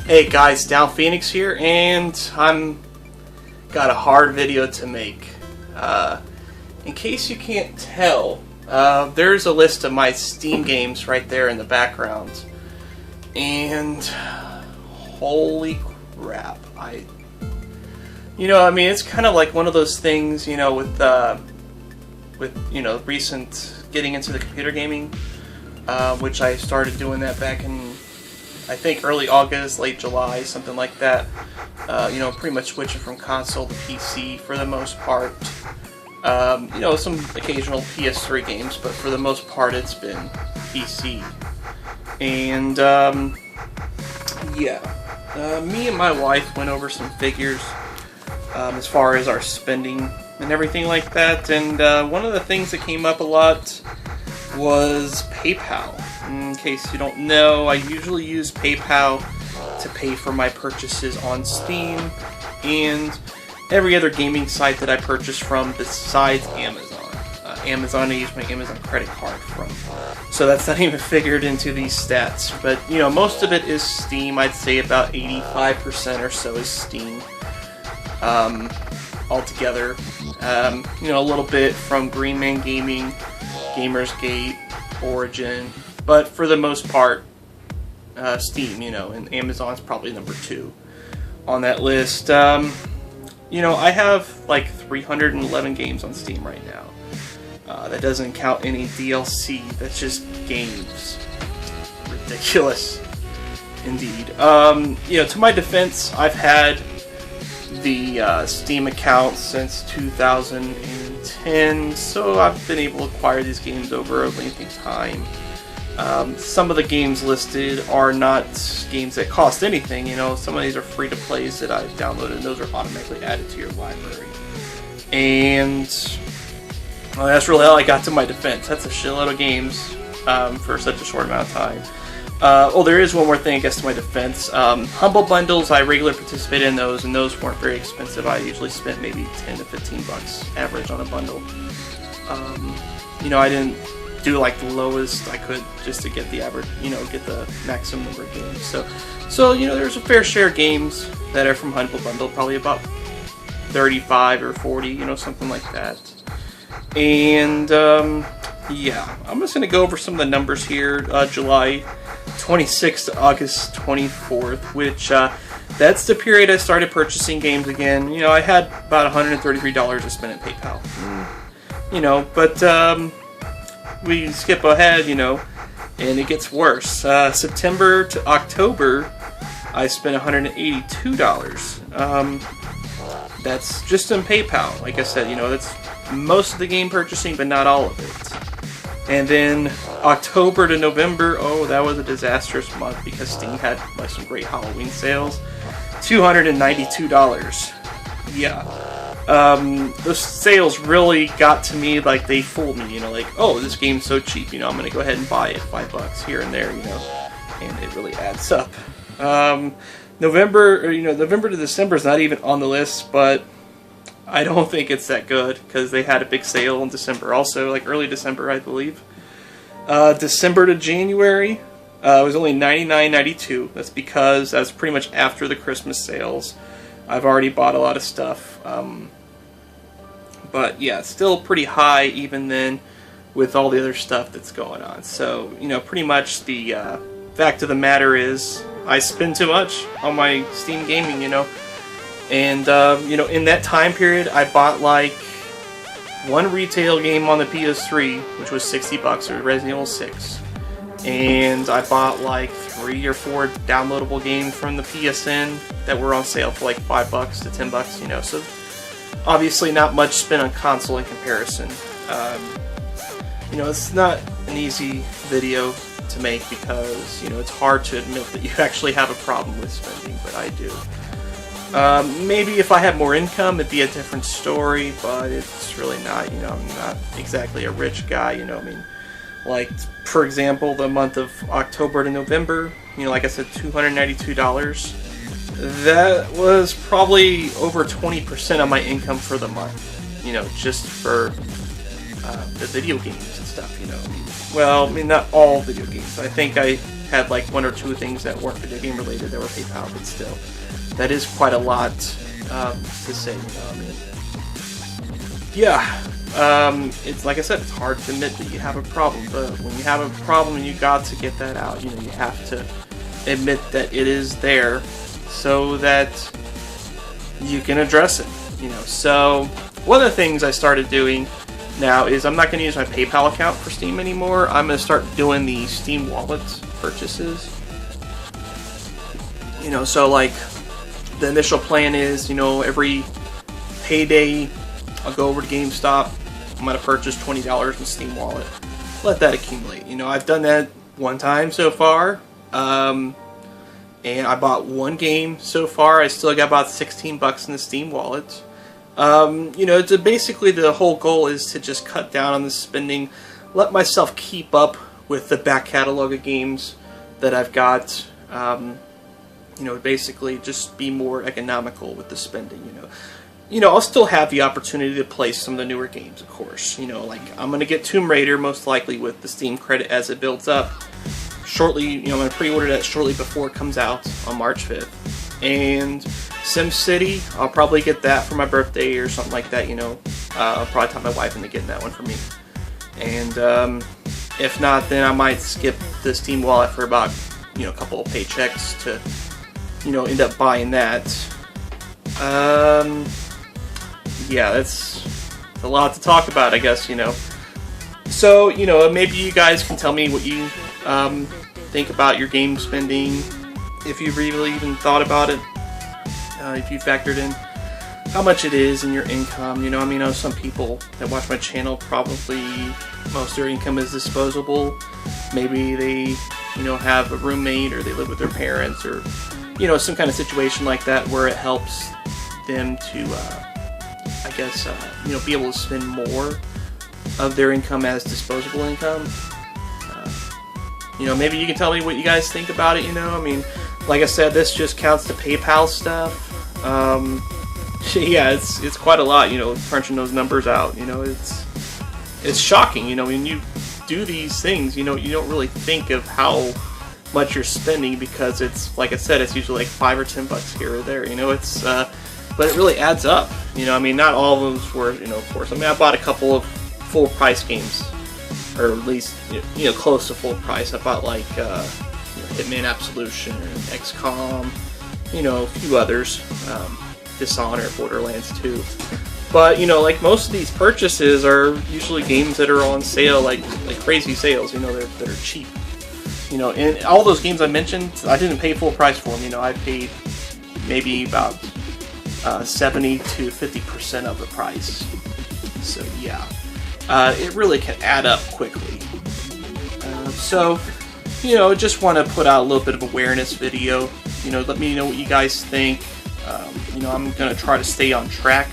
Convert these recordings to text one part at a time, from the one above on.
Hey guys, Down Phoenix here, and I'm got a hard video to make. In case you can't tell, there's a list of my Steam games right there in the background, and holy crap! It's kind of like one of those things, with recent getting into the computer gaming, which I started doing that back in, I think, early August, late July, something like that. Pretty much switching from console to PC for the most part. Some occasional PS3 games, but for the most part it's been PC. And, me and my wife went over some figures as far as our spending and everything like that, and one of the things that came up a lot was PayPal. In case you don't know, I usually use PayPal to pay for my purchases on Steam and every other gaming site that I purchase from besides Amazon. Amazon, I use my Amazon credit card from. So that's not even figured into these stats. But, most of it is Steam. I'd say about 85% or so is Steam altogether. A little bit from Green Man Gaming, Gamersgate, Origin. But for the most part, Steam, and Amazon's probably number 2 on that list. I have like 311 games on Steam right now. That doesn't count any DLC, that's just games. Ridiculous, indeed. To my defense, I've had the Steam account since 2010, so I've been able to acquire these games over a lengthy time. Some of the games listed are not games that cost anything. Some of these are free to plays that I've downloaded, and those are automatically added to your library. And that's really all I got to my defense. That's a shitload of games for such a short amount of time. There is one more thing I guess to my defense. Humble bundles, I regularly participate in those, and those weren't very expensive. I usually spent maybe 10 to 15 bucks average on a bundle. I didn't do like the lowest I could just to get the average, get the maximum number of games. So there's a fair share of games that are from Humble Bundle, probably about 35 or 40, something like that. And I'm just gonna go over some of the numbers here. July 26th to August 24th, which that's the period I started purchasing games again. I had about $133 to spend in PayPal. But we skip ahead, and it gets worse. September to October, I spent $182. That's just in PayPal. Like I said, that's most of the game purchasing, but not all of it. And then October to November, that was a disastrous month because Steam had some great Halloween sales. $292. Yeah. Those sales really got to me, like they fooled me, this game's so cheap, I'm gonna go ahead and buy it, $5 here and there, and it really adds up. November to December is not even on the list, but I don't think it's that good because they had a big sale in December, also like early December, I believe. December to January, it was only $99.92. That's because that's pretty much after the Christmas sales. I've already bought a lot of stuff, but yeah, still pretty high even then with all the other stuff that's going on. So, pretty much the fact of the matter is I spend too much on my Steam gaming, and, in that time period I bought like one retail game on the PS3, which was $60, or Resident Evil 6. And I bought like 3 or 4 downloadable games from the PSN that were on sale for like $5 to $10, so obviously not much spent on console in comparison. It's not an easy video to make because, it's hard to admit that you actually have a problem with spending, but I do. Maybe if I had more income, it'd be a different story, but it's really not, I'm not exactly a rich guy, like, for example, the month of October to November, like I said, $292. That was probably over 20% of my income for the month, just for the video games and stuff, Well, not all video games. I think I had like 1 or 2 things that weren't video game related that were PayPal, but still, that is quite a lot to say. You know, I mean, yeah, it's like I said, it's hard to admit that you have a problem, but when you have a problem, you got to get that out. You know, you have to admit that it is there, so that you can address it. You know, so one of the things I started doing now is I'm not going to use my PayPal account for Steam anymore. I'm going to start doing the Steam Wallet purchases. You know, so like the initial plan is, you know, every payday I'll go over to GameStop. I'm going to purchase $20 in Steam Wallet. Let that accumulate. You know, I've done that one time so far. And I bought one game so far. I still got about $16 in the Steam Wallet. You know, basically the whole goal is to just cut down on the spending, let myself keep up with the back catalog of games that I've got. You know, basically just be more economical with the spending. You know, I'll still have the opportunity to play some of the newer games, of course. You know, like I'm gonna get Tomb Raider most likely with the Steam credit as it builds up. Shortly, you know, I'm gonna pre-order that shortly before it comes out on March 5th. And SimCity, I'll probably get that for my birthday or something like that, you know. I'll probably talk my wife into getting that one for me. And if not, then I might skip the Steam Wallet for about, you know, a couple of paychecks to, you know, end up buying that. Yeah, that's a lot to talk about, I guess, you know. So, you know, maybe you guys can tell me what you think about your game spending, if you've really even thought about it, if you factored in how much it is in your income. You know, I mean, I know some people that watch my channel probably most of their income is disposable. Maybe they, you know, have a roommate or they live with their parents or, you know, some kind of situation like that where it helps them to, I guess, you know, be able to spend more of their income as disposable income. You know, maybe you can tell me what you guys think about it, you know. I mean, like I said, this just counts the PayPal stuff. Yeah, it's quite a lot, you know, crunching those numbers out. You know, it's shocking, you know, when you do these things, you know, you don't really think of how much you're spending because it's, like I said, it's usually like $5 or $10 here or there, you know, it's, but it really adds up, you know. I mean, not all of them's were, you know, of course. I mean, I bought a couple of full price games, or at least, you know, close to full price. I bought like, you know, Hitman Absolution, XCOM, you know, a few others, Dishonored, Borderlands 2. But, you know, like most of these purchases are usually games that are on sale, like crazy sales, you know, that are cheap. You know, and all those games I mentioned, I didn't pay full price for them. You know, I paid maybe about 70 to 50% of the price. So yeah, it really can add up quickly. So, you know, just want to put out a little bit of awareness video. You know, let me know what you guys think. You know, I'm going to try to stay on track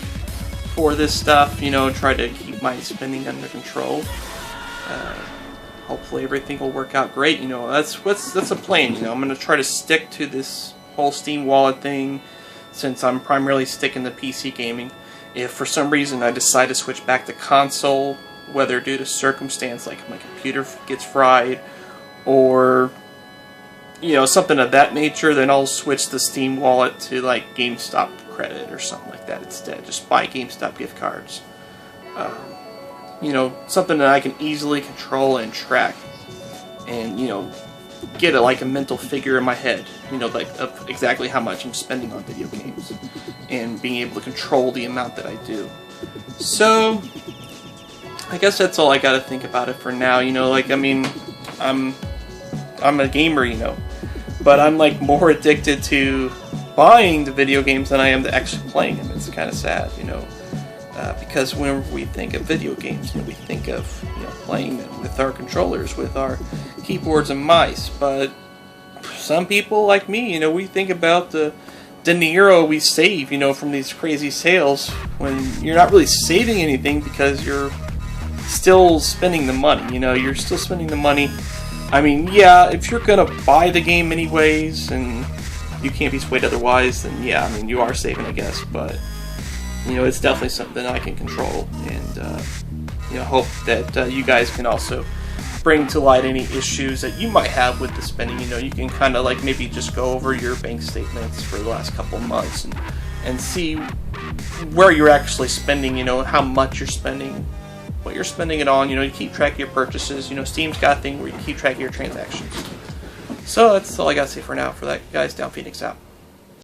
for this stuff, you know, try to keep my spending under control. Hopefully everything will work out great, you know, that's a plan, you know. I'm going to try to stick to this whole Steam Wallet thing since I'm primarily sticking to PC gaming. If for some reason I decide to switch back to console, whether due to circumstance like my computer gets fried or, you know, something of that nature, then I'll switch the Steam Wallet to like GameStop credit or something like that instead. Just buy GameStop gift cards. You know, something that I can easily control and track, and, you know, get like a mental figure in my head, you know, like of exactly how much I'm spending on video games, and being able to control the amount that I do. So, I guess that's all I got to think about it for now. You know, like, I mean, I'm a gamer, you know, but I'm like more addicted to buying the video games than I am to actually playing them. It's kind of sad, you know, because whenever we think of video games, you know, we think of, you know, playing them with our controllers, with our keyboards and mice. But some people like me, you know, we think about the dinero we save, you know, from these crazy sales, when you're not really saving anything because you're still spending the money. You know, you're still spending the money. I mean, yeah, if you're gonna buy the game anyways and you can't be swayed otherwise, then yeah, I mean, you are saving, I guess. But, you know, it's definitely something I can control, and you know, hope that you guys can also bring to light any issues that you might have with the spending. You know, you can kind of like maybe just go over your bank statements for the last couple of months and see where you're actually spending, you know, how much you're spending, what you're spending it on. You know, you keep track of your purchases. You know, Steam's got a thing where you keep track of your transactions. So that's all I got to say for now for that, guys. Down Phoenix out.